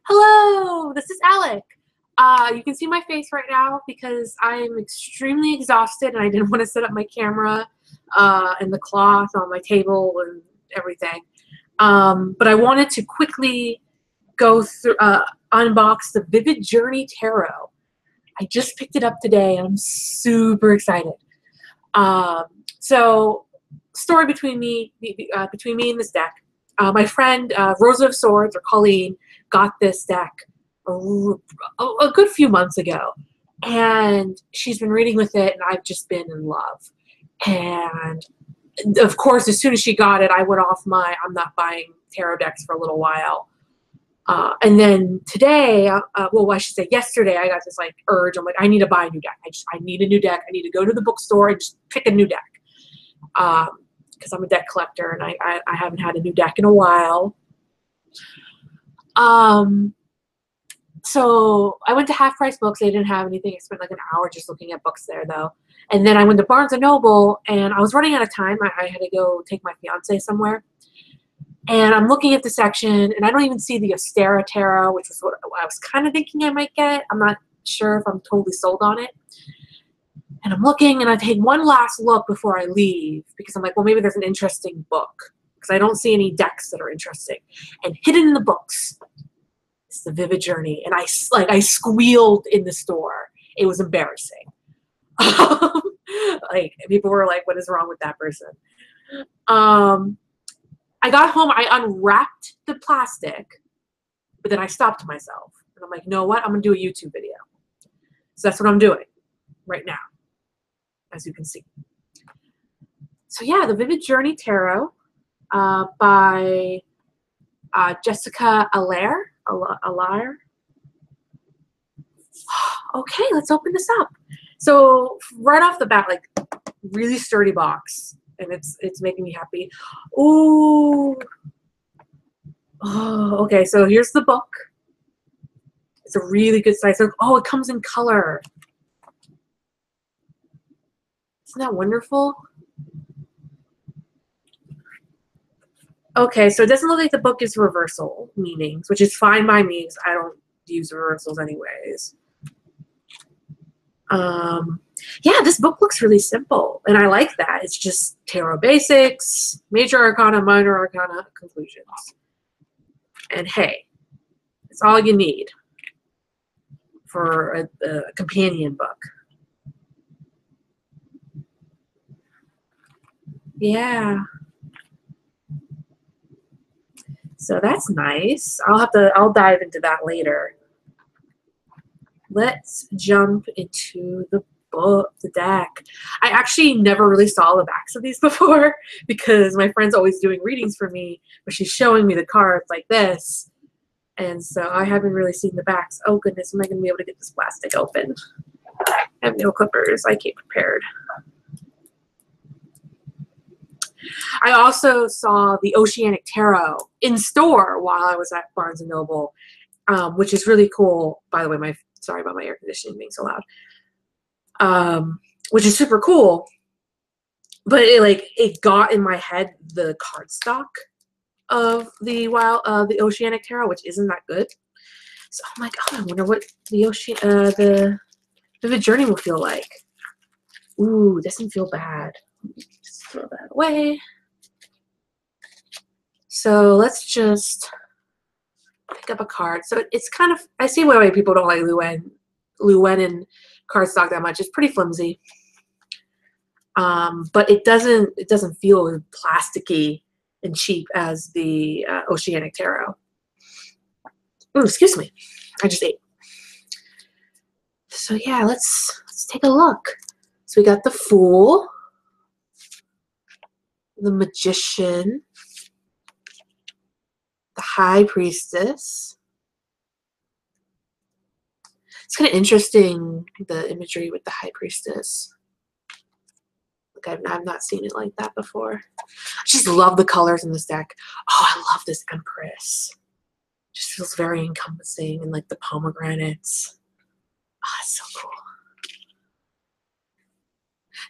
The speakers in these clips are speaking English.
Hello, this is Alec. You can see my face right now because I'm extremely exhausted and I didn't want to set up my camera and the cloth on my table and everything. But I wanted to quickly go through, unbox the Vivid Journey Tarot. I just picked it up today and I'm super excited. So, story between me and this deck. My friend Rosa of Swords, or Colleen, got this deck a good few months ago, and she's been reading with it, and I've just been in love. And of course, as soon as she got it, I went off my I'm not buying tarot decks for a little while. And then today, well, I should say yesterday, I got this like urge. I'm like, I need to buy a new deck. I need a new deck. I need to go to the bookstore and just pick a new deck. Because I'm a deck collector and I haven't had a new deck in a while. So I went to Half Price Books. They didn't have anything. I spent like an hour just looking at books there though. And then I went to Barnes & Noble and I was running out of time. I had to go take my fiance somewhere. And I'm looking at the section and I don't even see the Ostera Tarot, which was what I was kind of thinking I might get. I'm not sure if I'm totally sold on it. And I'm looking, and I take one last look before I leave because I'm like, well, maybe there's an interesting book because I don't see any decks that are interesting. And hidden in the books is the Vivid Journey, and I squealed in the store. It was embarrassing. Like people were like, "What is wrong with that person?" I got home, I unwrapped the plastic, but then I stopped myself, and I'm like, you know what? I'm gonna do a YouTube video. So that's what I'm doing right now, as you can see. So yeah, the Vivid Journey Tarot by Jessica Allaire. Okay, let's open this up. So right off the bat, like really sturdy box, and it's making me happy. Ooh. Oh, okay, so here's the book. It's a really good size. Oh, it comes in color. Isn't that wonderful? Okay, so it doesn't look like the book is reversal meanings, which is fine by me because I don't use reversals anyways. Yeah, this book looks really simple, and I like that. It's just tarot basics, major arcana, minor arcana, conclusions. And hey, it's all you need for a companion book. Yeah. So that's nice. I'll dive into that later. Let's jump into the book, the deck. I actually never really saw the backs of these before because my friend's always doing readings for me, but she's showing me the cards like this. And so I haven't really seen the backs. Oh goodness, am I going to be able to get this plastic open? I have no clippers. I came prepared. I also saw the Oceanic Tarot in store while I was at Barnes & Noble, which is really cool. By the way, sorry about my air conditioning being so loud. Which is super cool. But it got in my head the cardstock of the Oceanic Tarot, which isn't that good. So I'm like, oh, I wonder what the Vivid Journey will feel like. Ooh, doesn't feel bad. Just throw that away. So let's just pick up a card. So it's kind of, I see why people don't like Llewellyn cardstock that much. It's pretty flimsy. But it doesn't feel as plasticky and cheap as the Oceanic Tarot. Ooh, excuse me. I just ate. So yeah, let's take a look. So we got the Fool, the Magician, the High Priestess. It's kind of interesting, the imagery with the High Priestess. Like I've not seen it like that before. I just love the colors in this deck. Oh, I love this Empress. Just feels very encompassing, and like the pomegranates. Oh, it's so cool.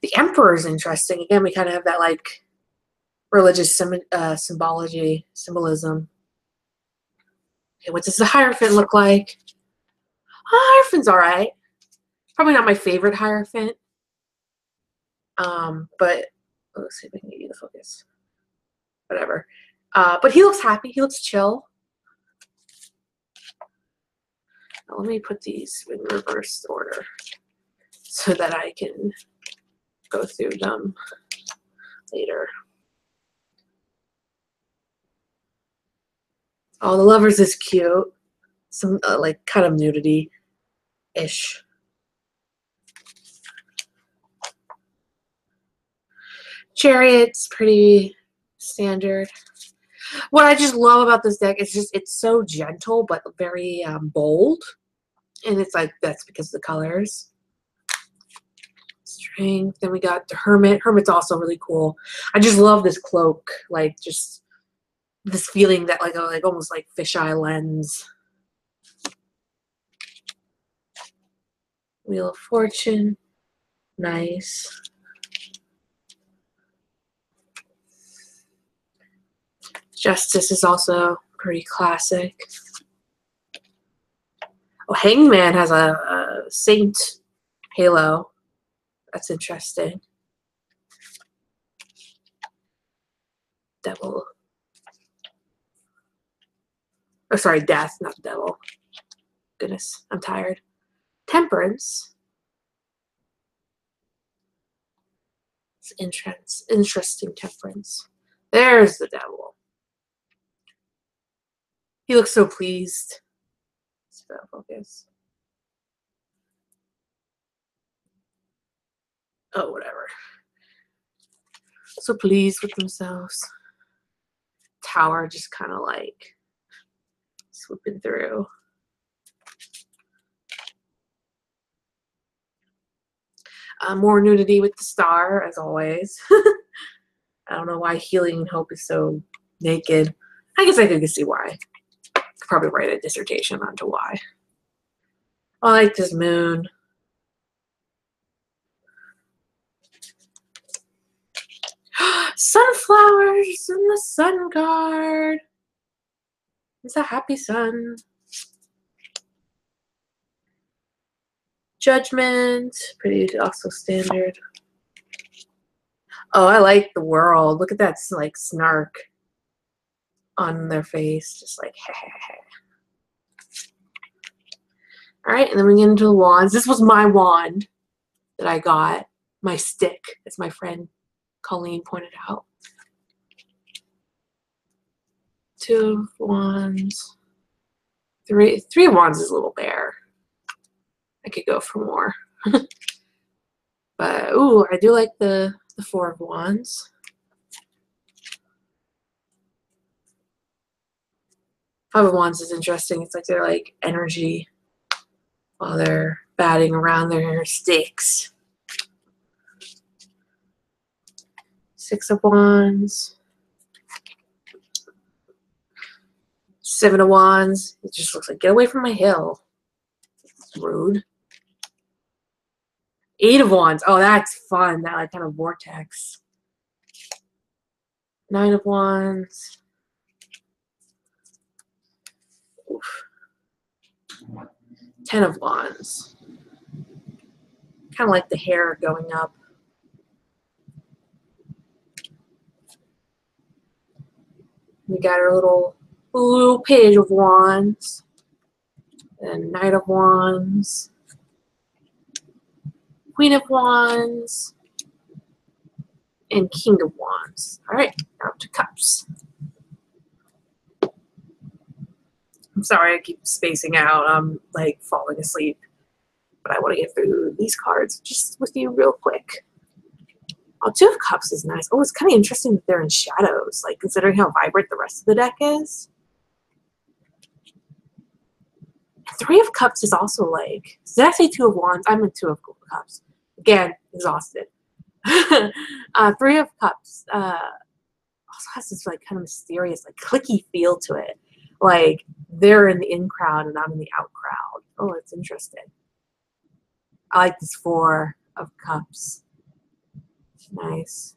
The Emperor is interesting. Again, we kind of have that like religious symbolism. Okay, what does the Hierophant look like? Hierophant's all right. Probably not my favorite Hierophant. But let's see if we can get you the focus. Whatever. But he looks happy. He looks chill. Now, let me put these in reverse order so that I can go through them later. Oh, the Lovers is cute. Some like kind of nudity-ish. Chariot's pretty standard. What I just love about this deck is just it's so gentle but very bold, and it's like that's because of the colors. Strength. Then we got the Hermit. Hermit's also really cool. I just love this cloak, like just this feeling that like almost like fisheye lens. Wheel of Fortune, nice. Justice is also pretty classic. Oh, Hangman has a Saint halo. That's interesting. Devil. Oh, sorry, Death, not Devil. Goodness, I'm tired. Temperance. It's interesting Temperance. There's the Devil. He looks so pleased. Let's focus. Oh, whatever. So pleased with themselves. Tower just kind of like swooping through. More nudity with the Star, as always. I don't know why Healing Hope is so naked. I guess I could see why. I could probably write a dissertation onto why. I like this Moon. Sunflowers in the Sun card. It's a happy sun. Judgment, pretty also standard. Oh, I like the World. Look at that like snark on their face, just like heh. All right, and then we get into the wands. This was my wand that I got, my stick, as my friend Colleen pointed out. Two of wands. Three of wands is a little bare. I could go for more. But ooh, I do like the Four of Wands. Five of Wands is interesting. It's like they're like energy while they're batting around their sticks. Six of Wands. Seven of Wands. It just looks like, get away from my hill. It's rude. Eight of Wands. Oh, that's fun. That like kind of vortex. Nine of Wands. Oof. 10 of Wands. Kind of like the hair going up. We got our little Page of Wands. And Knight of Wands. Queen of Wands. And King of Wands. All right, now to Cups. I'm sorry I keep spacing out. I'm like falling asleep. But I want to get through these cards just with you real quick. Oh, Two of Cups is nice. Oh, it's kind of interesting that they're in shadows, like considering how vibrant the rest of the deck is. Three of Cups is also like, did I say Two of Wands? I'm in Two of Cups. Again, exhausted. Three of Cups also has this like kind of mysterious, like clicky feel to it. Like they're in the in crowd and I'm in the out crowd. Oh, it's interesting. I like this Four of Cups. It's nice.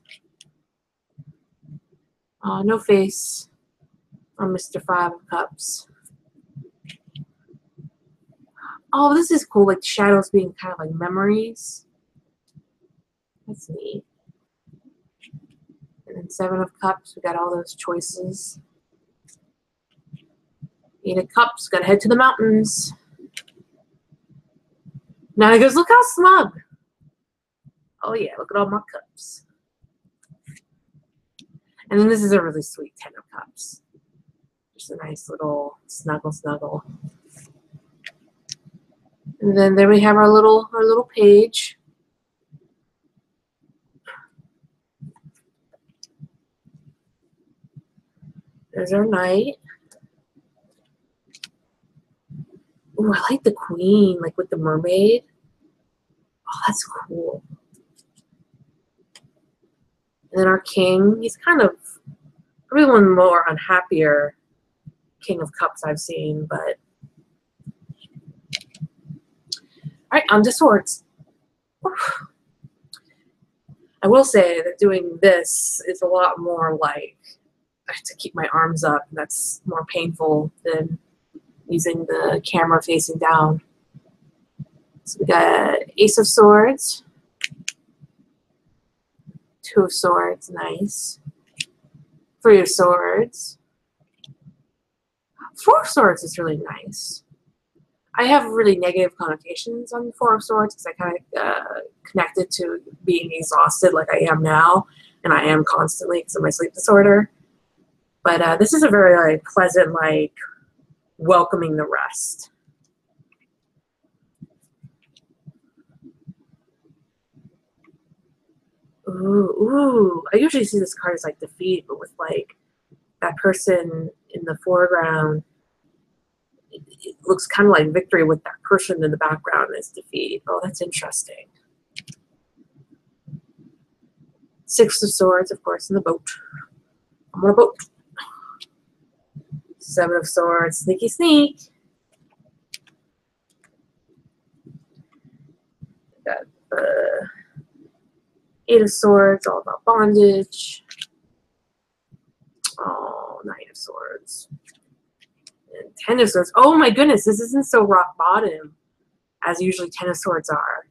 No face on Mr. Five of Cups. Oh, this is cool. Like shadows being kind of like memories. That's neat. And then 7 of Cups. We got all those choices. 8 of Cups. Gotta head to the mountains. Now he goes, look how smug. Oh yeah, look at all my cups. And then this is a really sweet 10 of Cups. Just a nice little snuggle snuggle. And then there we have our little page. There's our knight. Ooh, I like the queen, like with the mermaid. Oh, that's cool. And then our king, he's kind of probably one more unhappier King of Cups I've seen, but all right, on to swords. Oof. I will say that doing this is a lot more like I have to keep my arms up, and that's more painful than using the camera facing down. So we got Ace of Swords, 2 of Swords, nice. 3 of Swords. 4 of Swords is really nice. I have really negative connotations on 4 of Swords because I kind of connected to being exhausted like I am now, and I am constantly because of my sleep disorder. But this is a very like pleasant, like welcoming the rest. Ooh, I usually see this card as like defeat, but with like that person in the foreground, it looks kind of like victory with that person in the background as defeat. Oh, that's interesting. 6 of Swords, of course, in the boat. I'm on a boat. 7 of Swords, sneaky sneak. Got 8 of Swords, all about bondage. Oh, 9 of Swords. And 10 of Swords. Oh my goodness, this isn't so rock bottom as usually 10 of Swords are.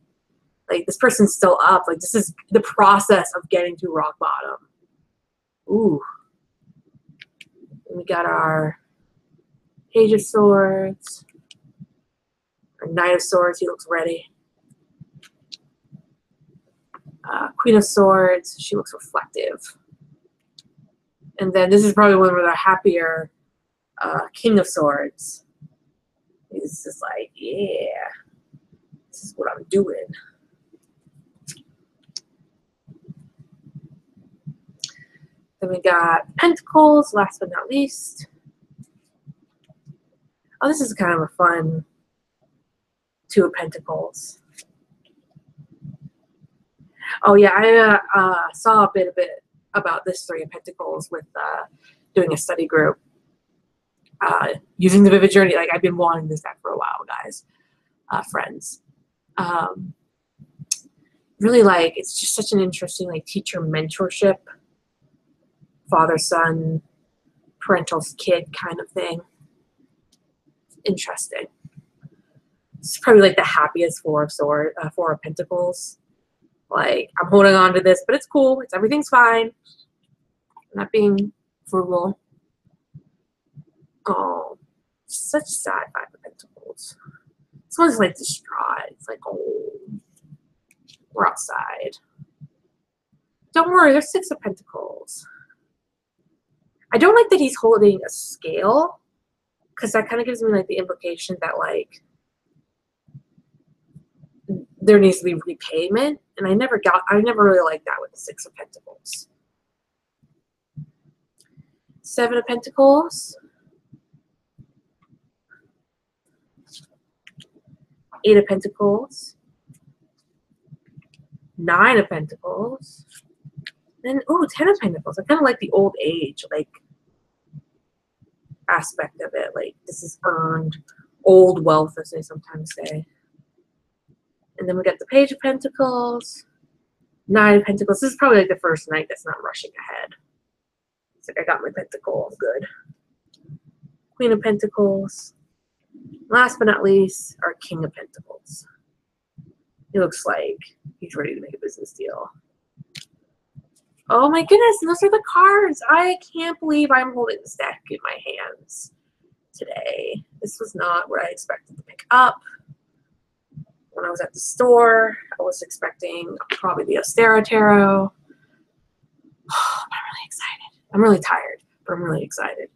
Like, this person's still up. Like, this is the process of getting to rock bottom. Ooh. And we got our Page of Swords. Our Knight of Swords, he looks ready. Queen of Swords, she looks reflective. And then this is probably one of the happier King of Swords. He's just like, yeah, this is what I'm doing. Then we got Pentacles, last but not least. Oh, this is kind of a fun 2 of Pentacles. Oh yeah, I saw a bit about this 3 of Pentacles with doing a study group using the Vivid Journey. Like, I've been wanting this deck for a while, guys, friends. Really, like, it's just such an interesting like teacher mentorship, father-son, parental kid kind of thing. Interesting. It's probably like the happiest 4 of Pentacles. Like, I'm holding on to this, but it's cool. Everything's fine. I'm not being frugal. Oh, such sad 5 of Pentacles. This one's like distraught. It's like, oh, we're outside. Don't worry, there's 6 of Pentacles. I don't like that he's holding a scale, because that kind of gives me like the implication that like there needs to be repayment, and I never really liked that with the 6 of Pentacles. 7 of Pentacles. 8 of Pentacles. 9 of Pentacles. And ooh, 10 of Pentacles. I kind of like the old age, like, aspect of it. Like, this is earned old wealth, as they sometimes say. And then we got the Page of Pentacles. 9 of Pentacles. This is probably like the first night that's not rushing ahead. It's like, I got my pentacle, I'm good. Queen of Pentacles. Last but not least, our King of Pentacles. He looks like he's ready to make a business deal. Oh my goodness, and those are the cards. I can't believe I'm holding this deck in my hands today. This was not what I expected to pick up. When I was at the store, I was expecting probably the Ostera Tarot. I'm really excited. I'm really tired, but I'm really excited.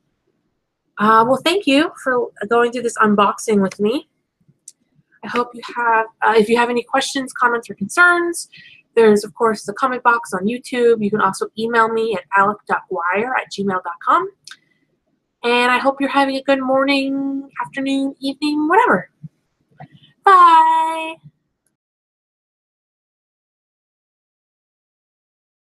Well, thank you for going through this unboxing with me. I hope you have, if you have any questions, comments, or concerns, there's, of course, the comment box on YouTube. You can also email me at alec.wire@gmail.com. And I hope you're having a good morning, afternoon, evening, whatever. Bye.